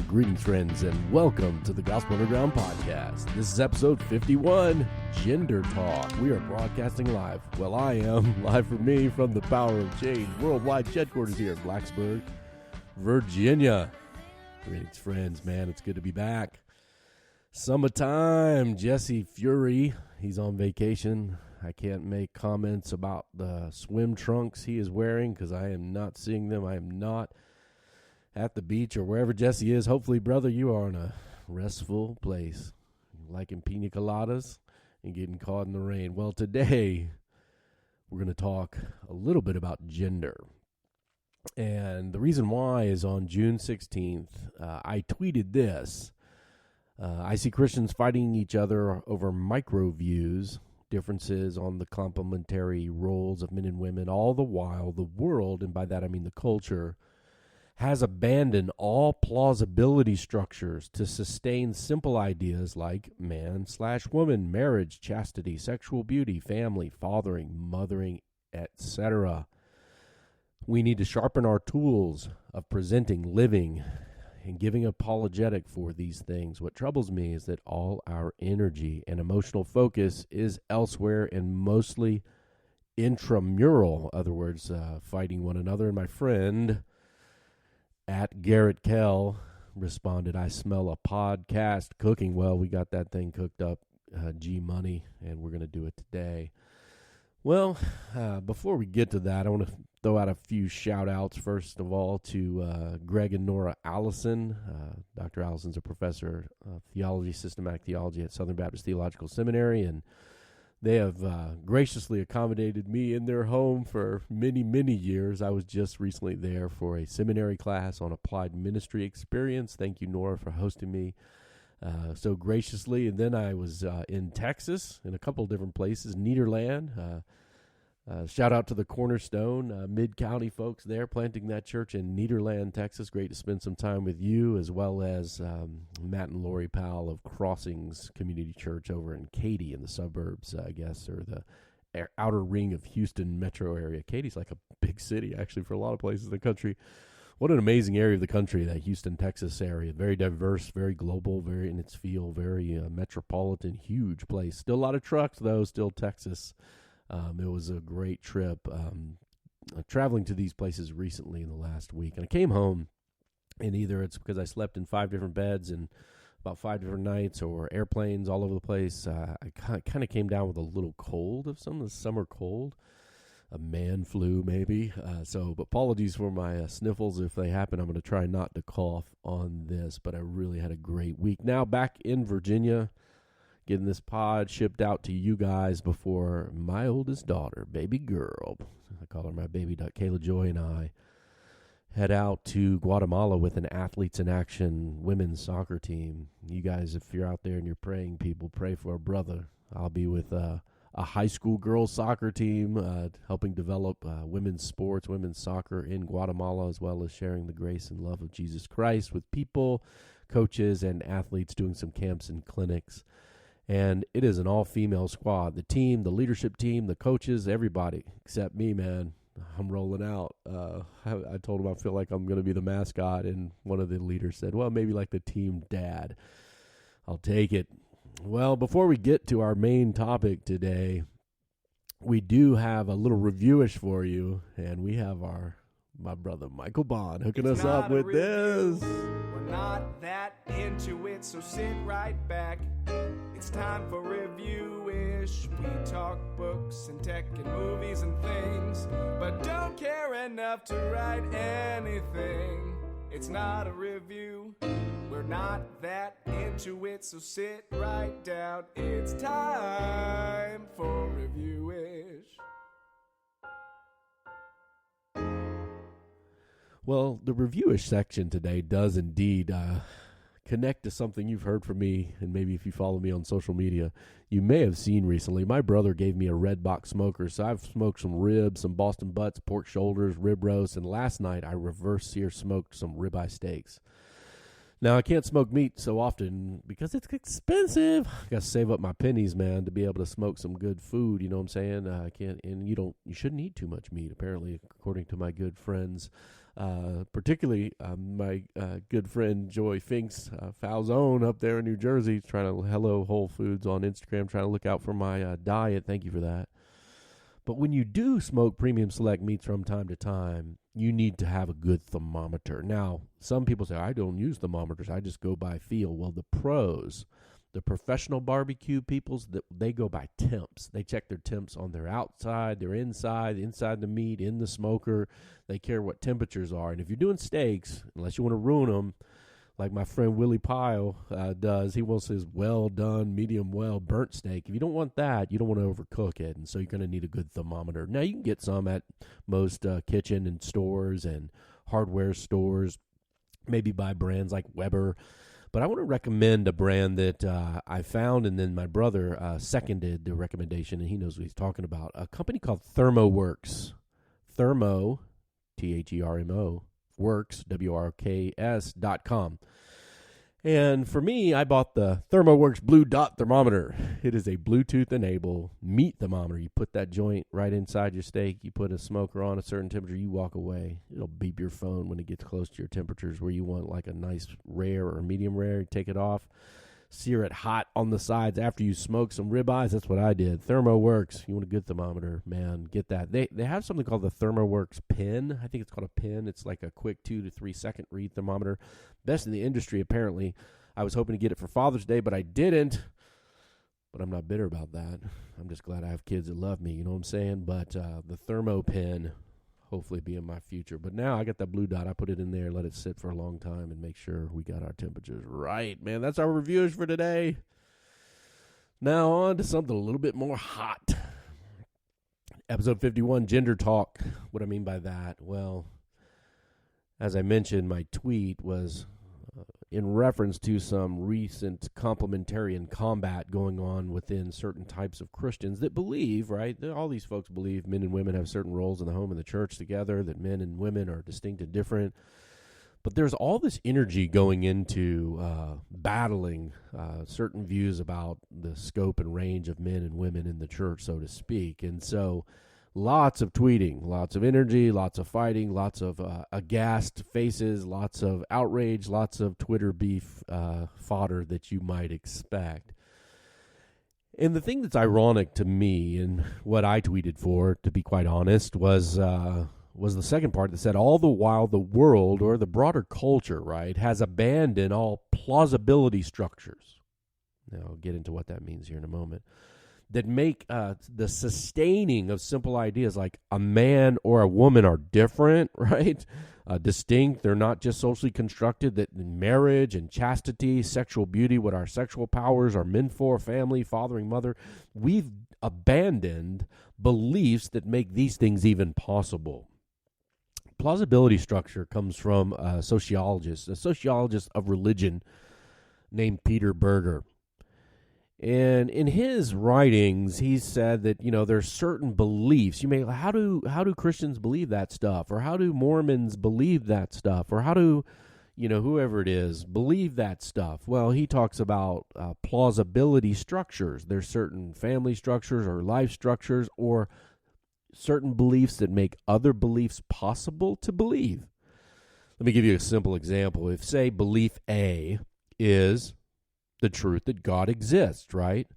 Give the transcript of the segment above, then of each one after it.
Greetings, friends, and welcome to the Gospel Underground Podcast. This is episode 51, Gender Talk. We are broadcasting live. Well, I am live from me from the Power of Change Worldwide headquarters here in Blacksburg, Virginia. Greetings, friends. Man, it's good to be back. Summertime. Jesse Fury, he's on vacation. I can't make comments about the swim trunks he is wearing because I am not seeing them. I am not at the beach or wherever Jesse is. Hopefully, brother, you are in a restful place, liking pina coladas and getting caught in the rain. Well, today we're going to talk a little bit about gender. And the reason why is on June 16th, I tweeted this. I see Christians fighting each other over micro views, differences on the complementary roles of men and women, all the while the world, and by that I mean the culture, has abandoned all plausibility structures to sustain simple ideas like man/woman, marriage, chastity, sexual beauty, family, fathering, mothering, etc. We need to sharpen our tools of presenting, living, and giving apologetic for these things. What troubles me is that all our energy and emotional focus is elsewhere and mostly intramural, in other words, fighting one another. And my friend at Garrett Kell responded, I smell a podcast cooking. Well, we got that thing cooked up, G Money, and we're going to do it today. Well, before we get to that, I want to throw out a few shout-outs, first of all, to Greg and Nora Allison. Dr. Allison's a professor of theology, systematic theology at Southern Baptist Theological Seminary, and they have graciously accommodated me in their home for many, many years. I was just recently there for a seminary class on applied ministry experience. Thank you, Nora, for hosting me so graciously. And then I was in Texas, in a couple of different places, Nederland. Shout out to the Cornerstone Mid-County folks there planting that church in Nederland, Texas. Great to spend some time with you, as well as Matt and Lori Powell of Crossings Community Church over in Katy in the suburbs, I guess, or the outer ring of Houston metro area. Katy's like a big city, actually, for a lot of places in the country. What an amazing area of the country, that Houston, Texas area. Very diverse, very global, very in its feel, very metropolitan, huge place. Still a lot of trucks, though, still Texas. It was a great trip, traveling to these places recently in the last week. And I came home, and either it's because I slept in 5 different beds and about 5 different nights, or airplanes all over the place. I kind of came down with a little cold of some of the summer cold, a man flu maybe. But apologies for my sniffles if they happen. I'm going to try not to cough on this, but I really had a great week. Now back in Virginia, getting this pod shipped out to you guys before my oldest daughter, baby girl, I call her my baby duck, Kayla Joy, and I head out to Guatemala with an Athletes in Action women's soccer team. You guys, if you're out there and you're praying people, pray for a brother. I'll be with a high school girls soccer team, helping develop women's sports, women's soccer in Guatemala, as well as sharing the grace and love of Jesus Christ with people, coaches, and athletes, doing some camps and clinics. And it is an all-female squad. The team, the leadership team, the coaches, everybody except me, man. I'm rolling out. I told them I feel like I'm going to be the mascot, and one of the leaders said, well, maybe like the team dad. I'll take it. Well, before we get to our main topic today, we do have a little reviewish for you, and we have my brother Michael Vaughn hooking us up with this. We're not that into it, so sit right back. It's time for Reviewish. We talk books and tech and movies and things, but don't care enough to write anything. It's not a review. We're not that into it, so sit right down. It's time for Reviewish. Well, the Reviewish section today does indeed connect to something you've heard from me, and maybe if you follow me on social media, you may have seen recently. My brother gave me a red box smoker, so I've smoked some ribs, some Boston butts, pork shoulders, rib roast, and last night I reverse sear smoked some ribeye steaks. Now, I can't smoke meat so often because it's expensive. I got to save up my pennies, man, to be able to smoke some good food. You know what I'm saying? I can't, and you shouldn't eat too much meat, apparently, according to my good friends. Particularly my good friend Joy Finks, Falzone up there in New Jersey, trying to hello Whole Foods on Instagram, trying to look out for my diet. Thank you for that. But when you do smoke premium select meats from time to time, you need to have a good thermometer. Now, some people say, I don't use thermometers, I just go by feel. Well, the pros, the professional barbecue peoples, they go by temps. They check their temps on their outside, their inside the meat, in the smoker. They care what temperatures are. And if you're doing steaks, unless you want to ruin them, like my friend Willie Pyle does, he wants his well done, medium well burnt steak. If you don't want that, you don't want to overcook it, and so you're going to need a good thermometer. Now, you can get some at most kitchen and stores and hardware stores, maybe by brands like Weber. But I want to recommend a brand that I found, and then my brother seconded the recommendation, and he knows what he's talking about. A company called ThermoWorks. Thermo, Thermo, Works, WRKS.com. And for me, I bought the ThermoWorks Blue Dot Thermometer. It is a Bluetooth-enabled meat thermometer. You put that joint right inside your steak. You put a smoker on a certain temperature. You walk away. It'll beep your phone when it gets close to your temperatures where you want like a nice rare or medium rare. You take it off. Sear it hot on the sides after you smoke some ribeyes. That's what I did. ThermoWorks. You want a good thermometer, man, get that. They have something called the ThermoWorks Pen. I think it's called a pen. It's like a quick 2 to 3 second read thermometer. Best in the industry, apparently. I was hoping to get it for Father's Day, but I didn't. But I'm not bitter about that. I'm just glad I have kids that love me. You know what I'm saying? But the Thermo Pen, hopefully be in my future. But now I got that Blue Dot. I put it in there, let it sit for a long time, and make sure we got our temperatures right. Man, that's our reviews for today. Now on to something a little bit more hot. Episode 51, Gender Talk. What I mean by that? Well, as I mentioned, my tweet was in reference to some recent complementarian combat going on within certain types of Christians that believe, right, all these folks believe men and women have certain roles in the home and the church together, that men and women are distinct and different. But there's all this energy going into battling certain views about the scope and range of men and women in the church, so to speak. And so lots of tweeting, lots of energy, lots of fighting, lots of aghast faces, lots of outrage, lots of Twitter beef fodder that you might expect. And the thing that's ironic to me and what I tweeted for, to be quite honest, was the second part that said, all the while the world or the broader culture, right, has abandoned all plausibility structures. Now, I'll get into what that means here in a moment. That make the sustaining of simple ideas like a man or a woman are different, right? Distinct. They're not just socially constructed. That marriage and chastity, sexual beauty, what our sexual powers are meant for, family, fathering, mother. We've abandoned beliefs that make these things even possible. Plausibility structure comes from a sociologist of religion named Peter Berger. And in his writings, he said that, there's certain beliefs. You may, how do Christians believe that stuff? Or how do Mormons believe that stuff? Or how do, whoever it is, believe that stuff? Well, he talks about plausibility structures. There's certain family structures or life structures or certain beliefs that make other beliefs possible to believe. Let me give you a simple example. If, say, belief A is the truth that God exists, right?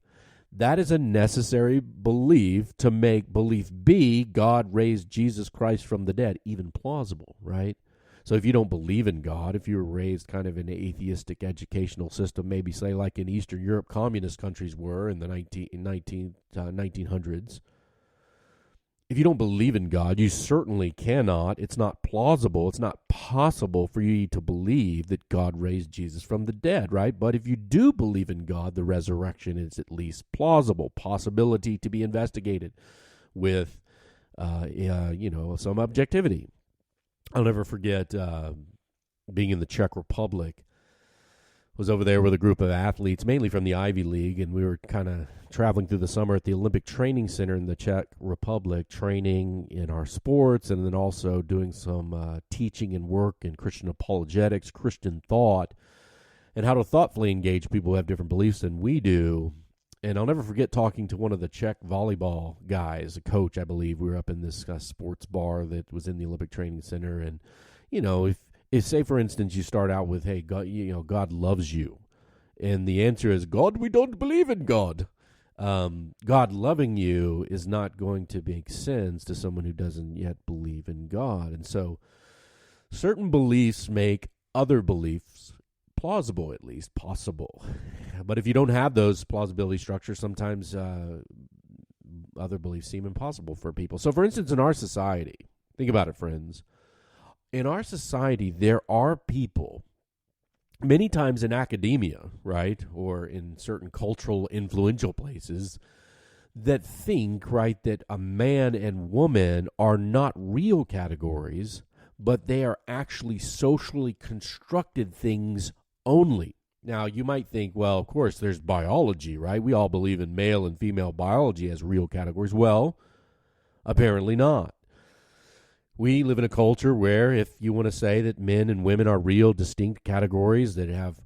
That is a necessary belief to make belief B, God raised Jesus Christ from the dead, even plausible, right? So if you don't believe in God, if you were raised kind of in an atheistic educational system, maybe say like in Eastern Europe, communist countries were in the 1900s, if you don't believe in God, you certainly cannot, it's not plausible, it's not possible for you to believe that God raised Jesus from the dead, right? But if you do believe in God, the resurrection is at least plausible, possibility to be investigated with, some objectivity. I'll never forget being in the Czech Republic. Was over there with a group of athletes, mainly from the Ivy League, and we were kind of traveling through the summer at the Olympic Training Center in the Czech Republic, training in our sports, and then also doing some teaching and work in Christian apologetics, Christian thought and how to thoughtfully engage people who have different beliefs than we do. And I'll never forget talking to one of the Czech volleyball guys, a coach, I believe. We were up in this sports bar that was in the Olympic Training Center. And, if say, for instance, you start out with, hey, God, God loves you. And the answer is, God, we don't believe in God. God loving you is not going to make sense to someone who doesn't yet believe in God. And so certain beliefs make other beliefs plausible, at least possible. But if you don't have those plausibility structures, sometimes other beliefs seem impossible for people. So, for instance, in our society, think about it, friends. In our society, there are people, many times in academia, right, or in certain cultural influential places, that think, right, that a man and woman are not real categories, but they are actually socially constructed things only. Now, you might think, well, of course, there's biology, right? We all believe in male and female biology as real categories. Well, apparently not. We live in a culture where if you want to say that men and women are real distinct categories that have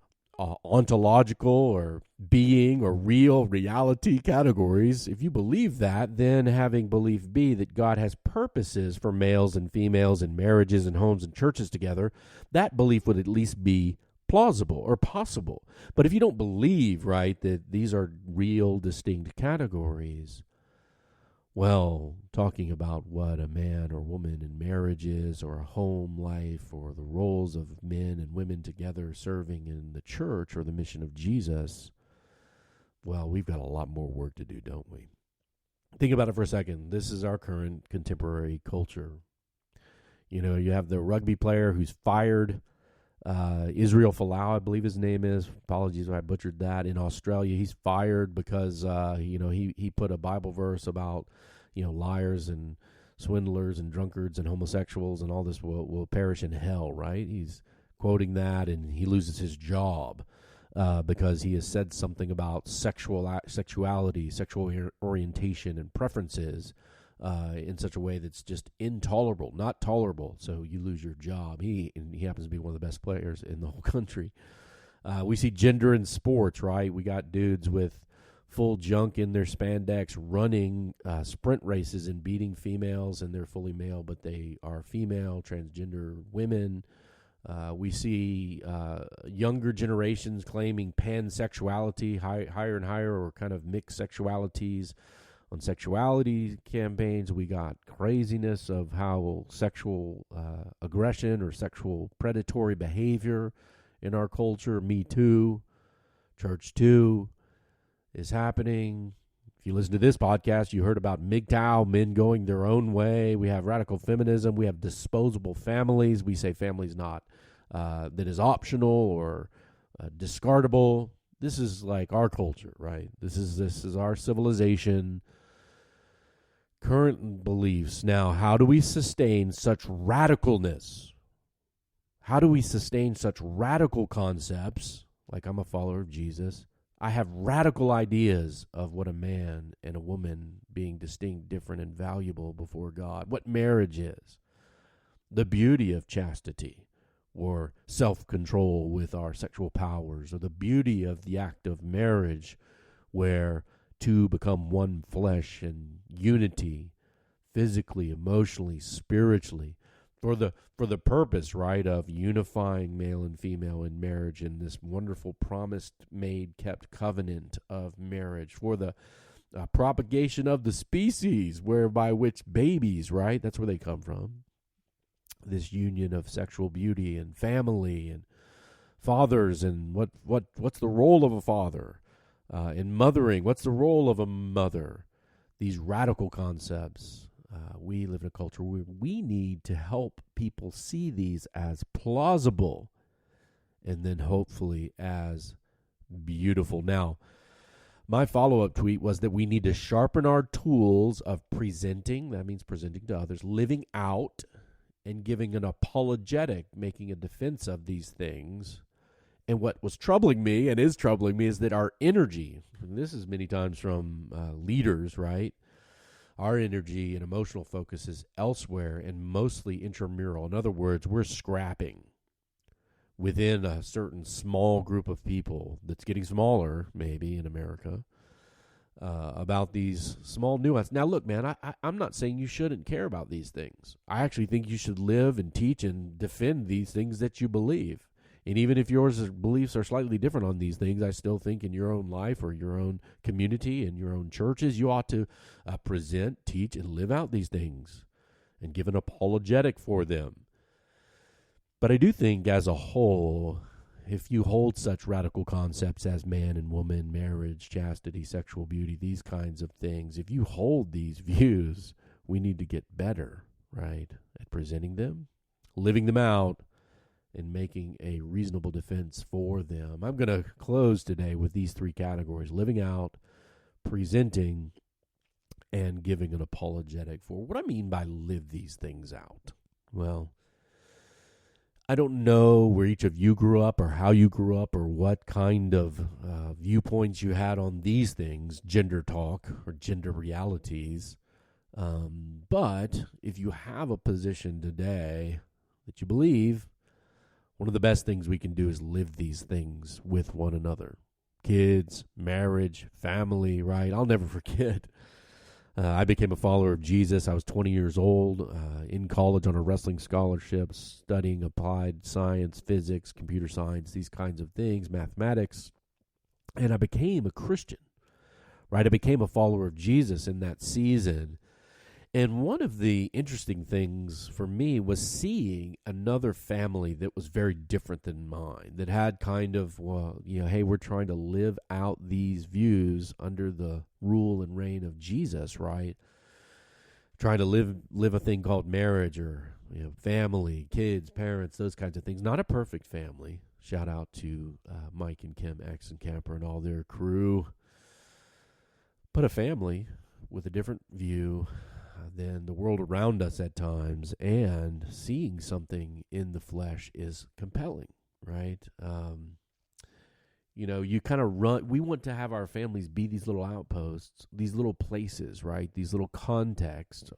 ontological or being or real reality categories, if you believe that, then having belief be that God has purposes for males and females and marriages and homes and churches together, that belief would at least be plausible or possible. But if you don't believe, right, that these are real distinct categories, well, talking about what a man or woman in marriage is, or a home life, or the roles of men and women together serving in the church or the mission of Jesus, well, we've got a lot more work to do, don't we? Think about it for a second. This is our current contemporary culture. You have the rugby player who's fired, Israel Folau, I believe his name is. Apologies if I butchered that. In Australia, he's fired because he put a Bible verse about liars and swindlers and drunkards and homosexuals and all this will perish in hell. Right? He's quoting that, and he loses his job because he has said something about sexuality, sexual orientation, and preferences. In such a way that's just intolerable, not tolerable. So you lose your job. He happens to be one of the best players in the whole country. We see gender in sports, right? We got dudes with full junk in their spandex running sprint races and beating females, and they're fully male, but they are female, transgender women. We see younger generations claiming pansexuality, higher and higher, or kind of mixed sexualities. On sexuality campaigns, we got craziness of how sexual aggression or sexual predatory behavior in our culture, Me Too, Church Too, is happening. If you listen to this podcast, you heard about MGTOW, men going their own way. We have radical feminism. We have disposable families. We say families not that is optional or discardable. This is like our culture, right? This is our civilization. Current beliefs. Now, how do we sustain such radicalness? How do we sustain such radical concepts? Like, I'm a follower of Jesus. I have radical ideas of what a man and a woman being distinct, different, and valuable before God. What marriage is. The beauty of chastity or self-control with our sexual powers, or the beauty of the act of marriage where two become one flesh and unity, physically, emotionally, spiritually, for the purpose, right, of unifying male and female in marriage in this wonderful promised, made, kept covenant of marriage, for the propagation of the species, whereby which babies, right, that's where they come from, this union of sexual beauty and family and fathers, and what's the role of a father. In mothering, what's the role of a mother? These radical concepts. We live in a culture where we need to help people see these as plausible and then hopefully as beautiful. Now, my follow-up tweet was that we need to sharpen our tools of presenting, that means presenting to others, living out, and giving an apologetic, making a defense of these things. And what was troubling me and is troubling me is that our energy, and this is many times from leaders, right? Our energy and emotional focus is elsewhere and mostly intramural. In other words, we're scrapping. within a certain small group of people that's getting smaller, maybe in America, about these small nuances. Now, look, man, I'm not saying you shouldn't care about these things. I actually think you should live and teach and defend these things that you believe. And even if your beliefs are slightly different on these things, I still think in your own life or your own community and your own churches, you ought to present, teach, and live out these things and give an apologetic for them. But I do think as a whole, if you hold such radical concepts as man and woman, marriage, chastity, sexual beauty, these kinds of things, if you hold these views, we need to get better, right, at presenting them, living them out, and making a reasonable defense for them. I'm going to close today with these three categories: living out, presenting, and giving an apologetic for. What I mean by live these things out? Well, I don't know where each of you grew up or how you grew up or what kind of viewpoints you had on these things, gender talk or gender realities. But if you have a position today that you believe, one of the best things we can do is live these things with one another. Kids, marriage, family, right? I'll never forget. I became a follower of Jesus. I was 20 years old, in college on a wrestling scholarship, studying applied science, physics, computer science, these kinds of things, mathematics. And I became a Christian, right? I became a follower of Jesus in that season. And one of the interesting things for me was seeing another family that was very different than mine, that had kind of, well, hey, we're trying to live out these views under the rule and reign of Jesus, right? Trying to live a thing called marriage or family, kids, parents, those kinds of things. Not a perfect family. Shout out to Mike and Kim, X and Camper and all their crew. But a family with a different view than the world around us at times, and seeing something in the flesh is compelling, right? You kind of run. We want to have our families be these little outposts, these little places, right? These little contexts.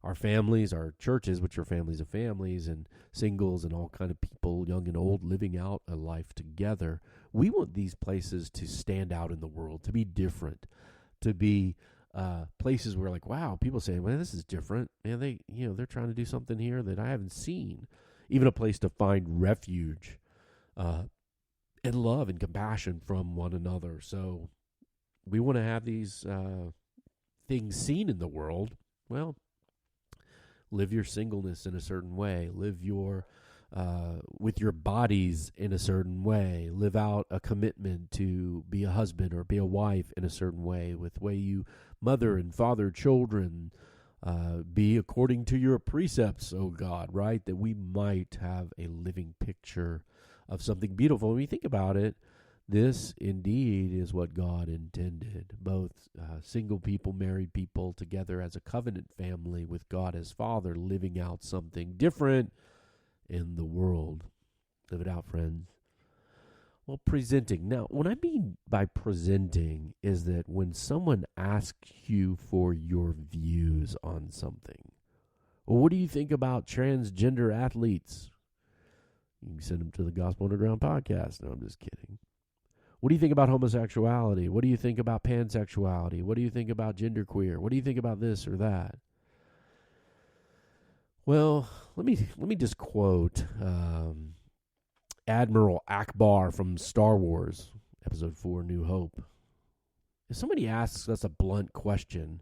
Our families, our churches, which are families of families and singles and all kind of people, young and old, living out a life together. We want these places to stand out in the world, to be different, to be places where, like, wow, people say, well, this is different, and they're trying to do something here that I haven't seen. Even a place to find refuge and love and compassion from one another. So we want to have these things seen in the world. Well, live your singleness in a certain way. Live your with your bodies in a certain way. Live out a commitment to be a husband or be a wife in a certain way, with the way you mother and father children, be according to your precepts, oh God, right? That we might have a living picture of something beautiful. When we think about it, this indeed is what God intended. Both single people, married people together as a covenant family with God as Father, living out something different in the world. Live it out, friends. Well, presenting. Now, what I mean by presenting is that when someone asks you for your views on something, well, what do you think about transgender athletes? You can send them to the Gospel Underground podcast. No, I'm just kidding. What do you think about homosexuality? What do you think about pansexuality? What do you think about genderqueer? What do you think about this or that? Well, let me just quote Admiral Akbar from Star Wars, Episode 4, New Hope. If somebody asks us a blunt question,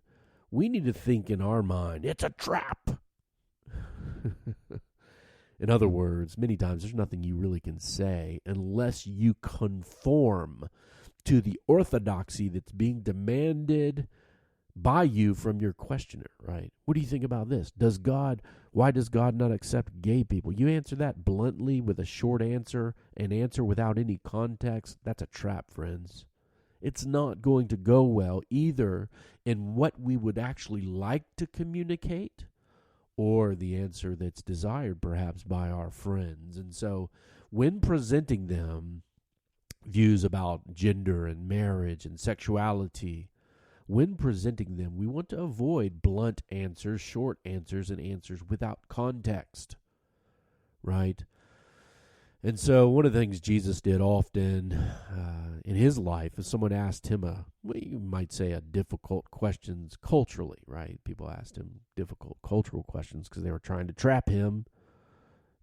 we need to think in our mind, it's a trap. In other words, many times there's nothing you really can say unless you conform to the orthodoxy that's being demanded by you from your questioner, right? What do you think about this? Why does God not accept gay people? You answer that bluntly with a short answer, an answer without any context. That's a trap, friends. It's not going to go well either in what we would actually like to communicate or the answer that's desired perhaps by our friends. And so when presenting them views about gender and marriage and sexuality, when presenting them, we want to avoid blunt answers, short answers, and answers without context, right? And so one of the things Jesus did often in his life is someone asked him you might say a difficult questions culturally, right? People asked him difficult cultural questions because they were trying to trap him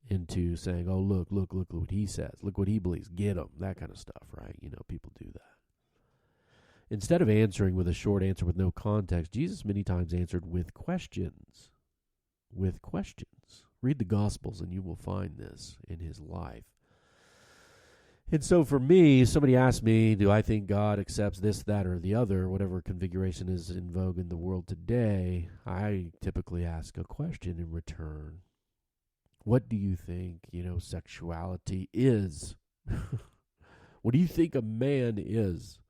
into saying, oh, look what he says. Look what he believes. Get him. That kind of stuff, right? People do that. Instead of answering with a short answer with no context, Jesus many times answered with questions. With questions. Read the Gospels and you will find this in his life. And so for me, somebody asked me, do I think God accepts this, that, or the other, whatever configuration is in vogue in the world today, I typically ask a question in return. What do you think, sexuality is? What do you think a man is?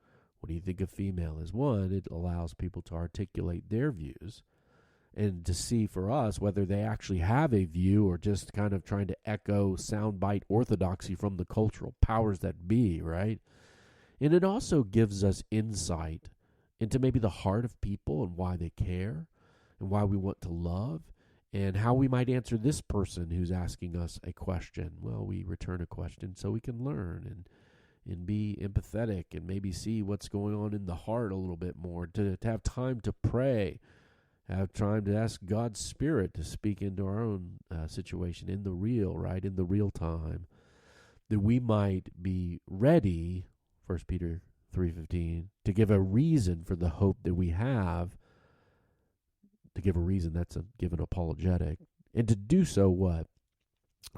What do you think a female is? One, it allows people to articulate their views and to see for us whether they actually have a view or just kind of trying to echo soundbite orthodoxy from the cultural powers that be, right? And it also gives us insight into maybe the heart of people and why they care and why we want to love and how we might answer this person who's asking us a question. Well, we return a question so we can learn and be empathetic and maybe see what's going on in the heart a little bit more, to have time to pray, have time to ask God's Spirit to speak into our own situation in the real, right, in the real time, that we might be ready, 1 Peter 3:15, to give a reason for the hope that we have, to give a reason, that's give an apologetic, and to do so what?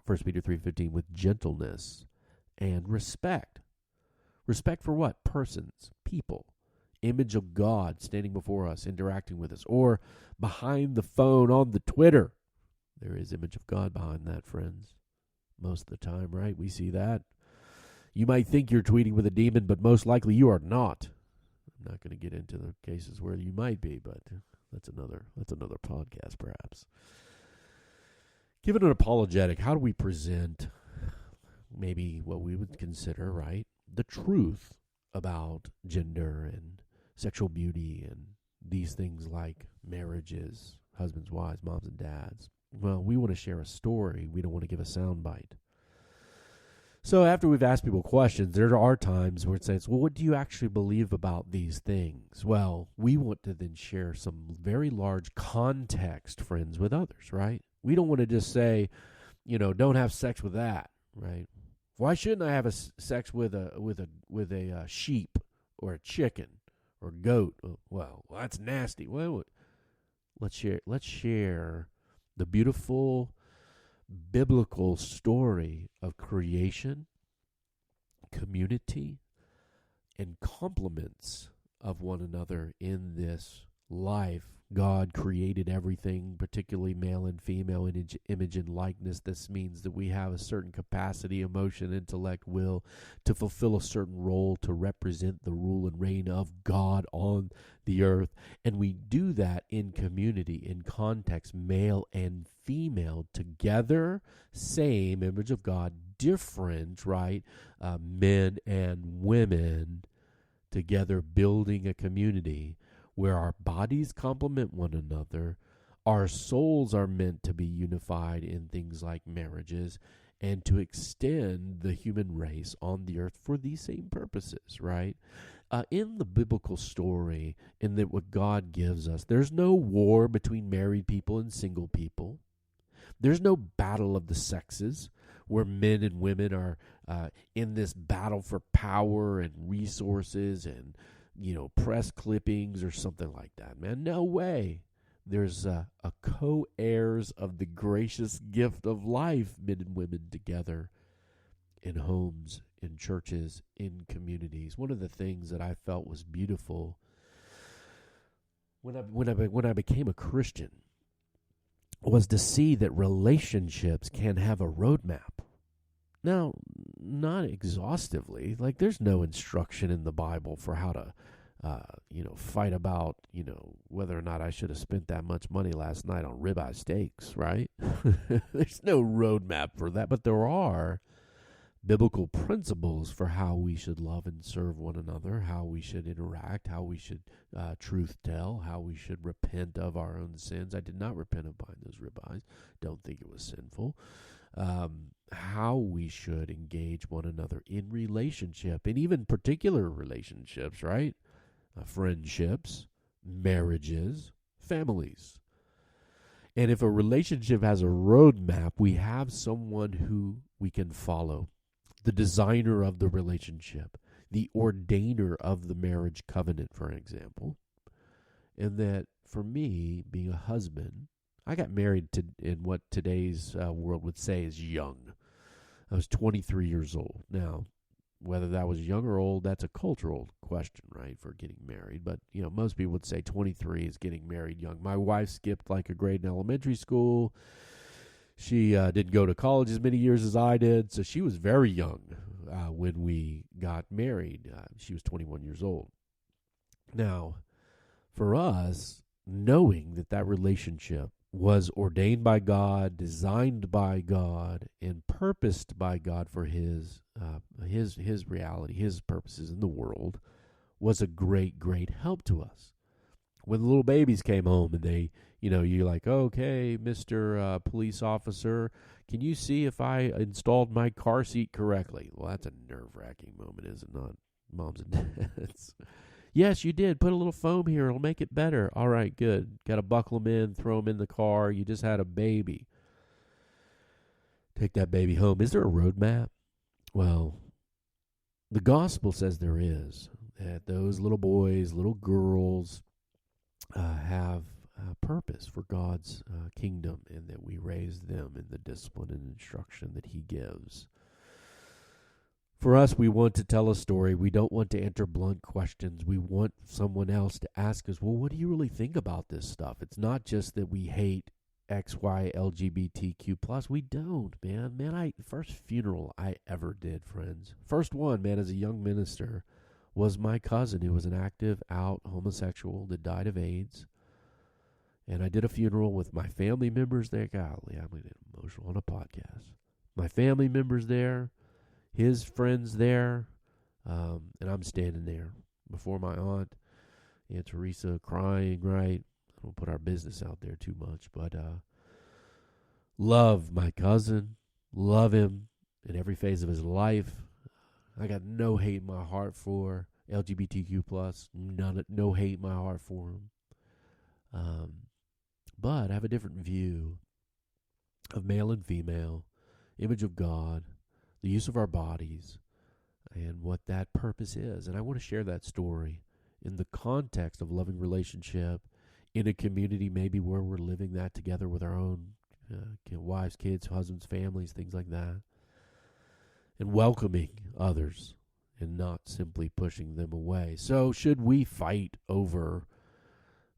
1 Peter 3:15, with gentleness and respect. Respect for what? Persons, people. Image of God standing before us, interacting with us, or behind the phone on the Twitter. There is image of God behind that, friends. Most of the time, right? We see that. You might think you're tweeting with a demon, but most likely you are not. I'm not going to get into the cases where you might be, but that's another podcast, perhaps. Given an apologetic, how do we present maybe what we would consider, right, the truth about gender and sexual beauty and these things like marriages, husbands, wives, moms, and dads? Well, we want to share a story. We don't want to give a soundbite. So after we've asked people questions, there are times where it says, well, what do you actually believe about these things? Well, we want to then share some very large context, friends, with others, right? We don't want to just say, don't have sex with that, right? Why shouldn't I have sex with a sheep or a chicken or goat? Well, that's nasty. Well, let's share the beautiful biblical story of creation, community, and complements of one another in this life. God created everything, particularly male and female in image and likeness. This means that we have a certain capacity, emotion, intellect, will to fulfill a certain role to represent the rule and reign of God on the earth. And we do that in community, in context, male and female together, same image of God, different, right? Men and women together building a community where our bodies complement one another, our souls are meant to be unified in things like marriages, and to extend the human race on the earth for these same purposes, right? In the biblical story, in that what God gives us, there's no war between married people and single people. There's no battle of the sexes where men and women are in this battle for power and resources and press clippings or something like that, man. No way. There's a co-heirs of the gracious gift of life, men and women together in homes, in churches, in communities. One of the things that I felt was beautiful when I became a Christian was to see that relationships can have a roadmap. Now, not exhaustively. Like, there's no instruction in the Bible for how to, fight about, whether or not I should have spent that much money last night on ribeye steaks, right? There's no roadmap for that, but there are biblical principles for how we should love and serve one another, how we should interact, how we should truth tell, how we should repent of our own sins. I did not repent of buying those ribeyes. Don't think it was sinful. how we should engage one another in relationship, and even particular relationships, right? Friendships, marriages, families. And if a relationship has a roadmap, we have someone who we can follow, the designer of the relationship, the ordainer of the marriage covenant, for example. And that for me, being a husband, I got married in what today's world would say is young. I was 23 years old. Now, whether that was young or old, that's a cultural question, right, for getting married. But, most people would say 23 is getting married young. My wife skipped like a grade in elementary school. She didn't go to college as many years as I did, so she was very young when we got married. She was 21 years old. Now, for us, knowing that relationship was ordained by God, designed by God, and purposed by God for His reality, His purposes in the world, was a great, great help to us. When the little babies came home and they, you're like, okay, Mr. Police Officer, can you see if I installed my car seat correctly? Well, that's a nerve-wracking moment, is it not, moms and dads? Yes, you did. Put a little foam here. It'll make it better. All right, good. Got to buckle them in, throw them in the car. You just had a baby. Take that baby home. Is there a roadmap? Well, the gospel says there is. That those little boys, little girls have a purpose for God's kingdom, and that we raise them in the discipline and instruction that He gives. For us, we want to tell a story. We don't want to answer blunt questions. We want someone else to ask us, well, what do you really think about this stuff? It's not just that we hate X, Y, LGBTQ+. We don't, man. Man, first funeral I ever did, friends. First one, man, as a young minister, was my cousin who was an active out homosexual that died of AIDS. And I did a funeral with my family members there. Golly, I'm going to get emotional on a podcast. My family members there. His friends there, and I'm standing there before my aunt, Aunt Teresa, crying, right? I don't put our business out there too much, but love my cousin, love him in every phase of his life. I got no hate in my heart for LGBTQ+, no hate in my heart for him. But I have a different view of male and female, image of God, the use of our bodies, and what that purpose is. And I want to share that story in the context of loving relationship in a community maybe where we're living that together with our own wives, kids, husbands, families, things like that, and welcoming others and not simply pushing them away. So should we fight over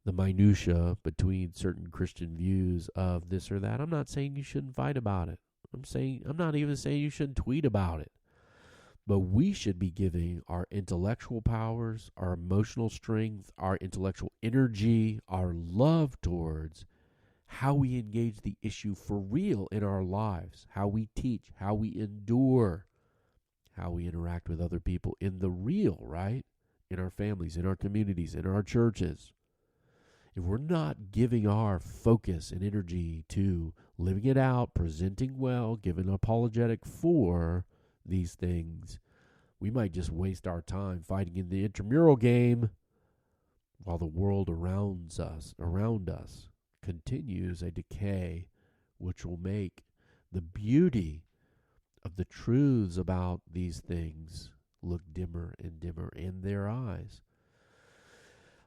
the minutia between certain Christian views of this or that? I'm not saying you shouldn't fight about it. I'm not even saying you shouldn't tweet about it. But we should be giving our intellectual powers, our emotional strength, our intellectual energy, our love towards how we engage the issue for real in our lives, how we teach, how we endure, how we interact with other people in the real, right? In our families, in our communities, in our churches. If we're not giving our focus and energy to living it out, presenting well, giving apologetic for these things, we might just waste our time fighting in the intramural game while the world around us continues a decay which will make the beauty of the truths about these things look dimmer and dimmer in their eyes.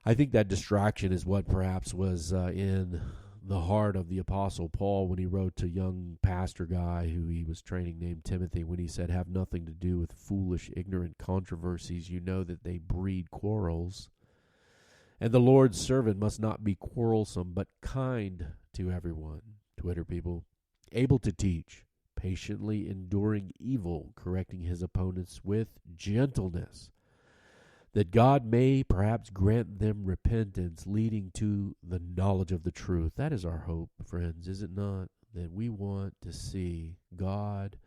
I think that distraction is what perhaps was in the heart of the Apostle Paul when he wrote to a young pastor guy who he was training named Timothy, when he said, have nothing to do with foolish, ignorant controversies. You know that they breed quarrels. And the Lord's servant must not be quarrelsome, but kind to everyone. Twitter people. Able to teach, patiently enduring evil, correcting his opponents with gentleness, that God may perhaps grant them repentance, leading to the knowledge of the truth. That is our hope, friends, is it not? That we want to see God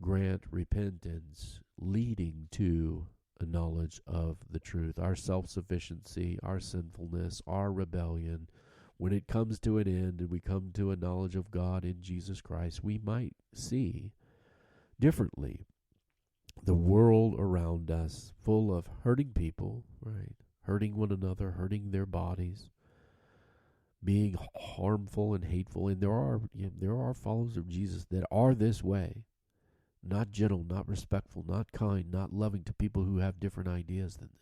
grant repentance, leading to a knowledge of the truth. Our self-sufficiency, our sinfulness, our rebellion when it comes to an end and we come to a knowledge of God in Jesus Christ, we might see differently the world around us full of hurting people, right? Hurting one another, hurting their bodies, being harmful and hateful. And there are followers of Jesus that are this way. Not gentle, not respectful, not kind, not loving to people who have different ideas than them.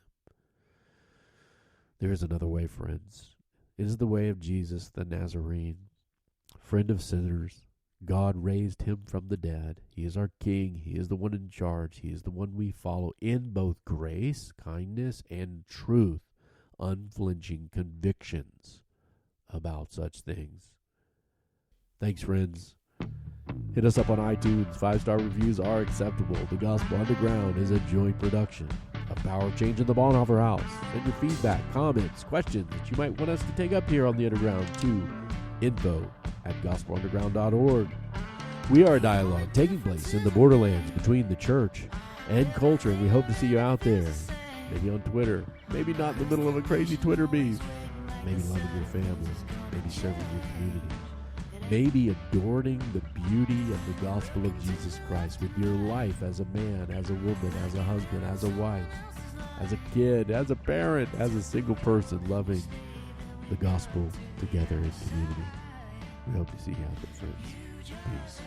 There is another way, friends. It is the way of Jesus the Nazarene, friend of sinners. God raised him from the dead. He is our King. He is the one in charge. He is the one we follow in both grace, kindness, and truth, unflinching convictions about such things. Thanks, friends. Hit us up on iTunes. 5-star reviews are acceptable. The Gospel Underground is a joint production of Power Change in the Bonhoeffer House. Send your feedback, comments, questions that you might want us to take up here on the Underground to info@gospelunderground.org. We are a dialogue taking place in the borderlands between the church and culture, and we hope to see you out there. Maybe on Twitter, maybe not in the middle of a crazy Twitter beef, maybe loving your family, maybe serving your community, maybe adorning the beauty of the gospel of Jesus Christ with your life as a man, as a woman, as a husband, as a wife, as a kid, as a parent, as a single person, loving the gospel together in community. We hope to see you out there, friends. Peace.